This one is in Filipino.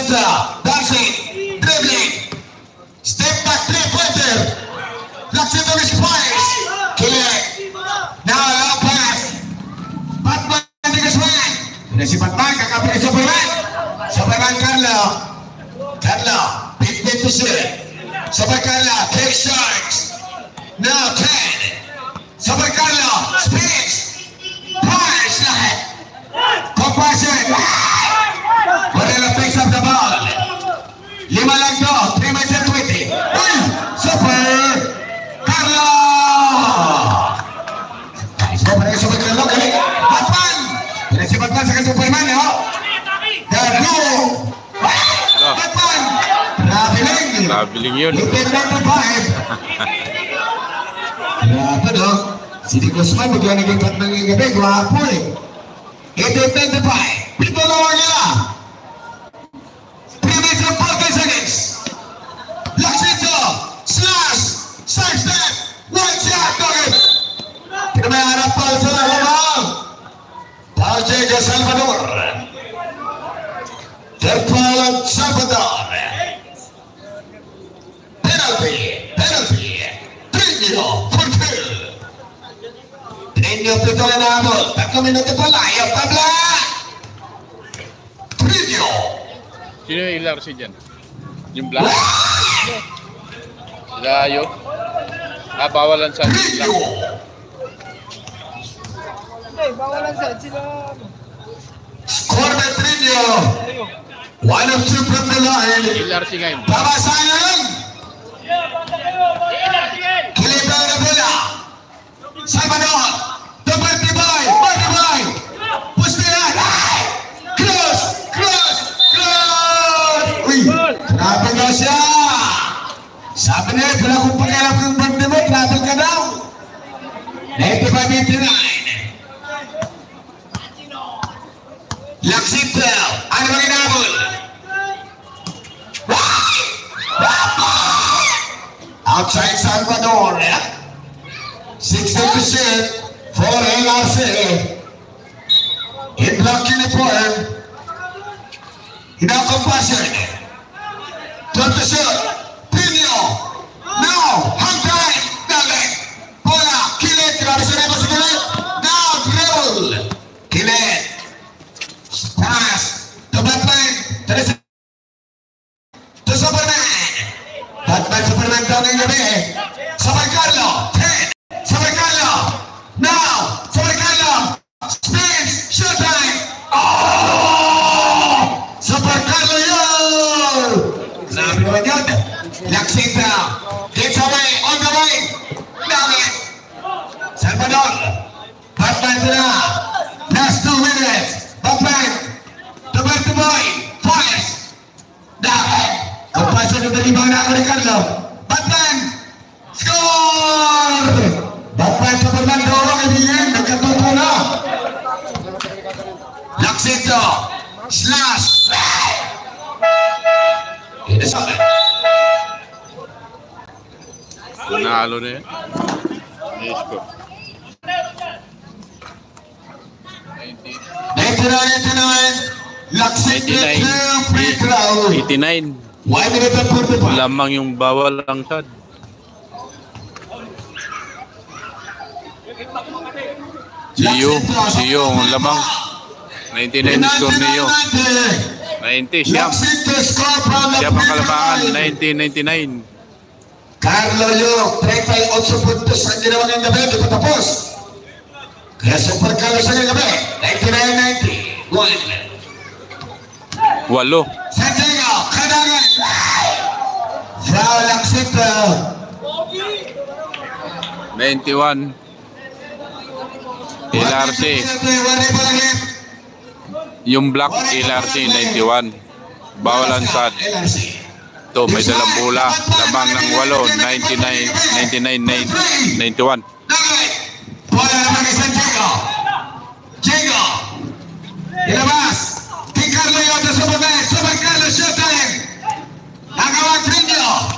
center, dancing, dribbling, step back three-pointer, locks into his place, kill it. Now long pass, Batman tigas man. Ini si Batman kakapin ke Superman. Superman Carlo, 50 to shoot. Super Carlo takes shots. Now 10. Super Carlo speeds, fires lahat. Compassion. Varela picks up the ball. 5 lang to, 3 minutes and 20. Super Carlo. Super Carlo kali. Batman. Ini si Batman sa Superman ya. Carlo. Batman. Traveling yun. Lupit number 5. Grabe no. Si Di Guzman bigla naging Batman ngayong gabi. Gwapo eh. 8-25. Pito lawan nila. 3 minutes and 40 seconds. Laksito. Slash. Side step. One shot. Target. Kita may harap pa sa lamang. Paul J. Salvador. Terpalan Salvador. Penalty. Trinio. Fortel. Trinio pito na naabot. 3 minuto pa layap. Tabla. Trinio. Sino yung LRC dyan? Yung black? Layo. Bawalan sa Trinio. Bawalan sa sila. Score by Trinio. 1 of 2 from the line. LRC ngayon. Babasahin na lang. Kilibay na bola. Salvador. Martibay. Pustihan. Cross. Uy, grabe daw siya. Sabi niya, wala kong pakialam ng bandi mo. Grabe ka daw. 95-89. Laksito. Ano ba ginabol? Outside Salvador. 60% for LRC. In black uniform. In our compassion. 12 shot. Trinio. Now. Hang time. Dalit. Bola. Kilit. Grabe sa rebel sa kilit. Now. Dribble. Kilit. Pass. To Batman. To Superman. Superman daw ngayong gabi. Super Carlo. 10. Super Carlo. Now. Super Carlo. Spins. Showtime. Super Carlo yun. Grabe naman yun. Laksita. Gets away. On the way. Dami. Salvador. Batman sila. Last 2 minutes. Batman. Tuboy. Fires. Dami. Kapasa na talibang na ako ni Carlo. Batman. Score. Batman Superman dorong ibigin. Nagkatuto na. Laksito. Slash. Inasabi. Nanalo na yan. Yes ko. 99. Laksito. Free crowd. 89. 1 minute and 45. Lamang yung bawal lang sad. Siyo ang lamang. 99 score niyo. 90 siyam. Siyam ang kalabangan. 1999. Carlo Yung, 38 puntos ang ginawa ngayong gabi. Di pa tapos. Kaya Super Carlo sa ngayong gabi. 99-90. 8. Santiago, Kadangan. Frau Laksito. 91. LRC. Yung black LRC 91. Bawalan sad. Ito may dalang bola. Lamang ng 8. 99, 91. Bola naman kay Santiago. Diego. Ilabas. King Carlo yun sa Superman. Super Carlo showtime. Nagawang Trinio.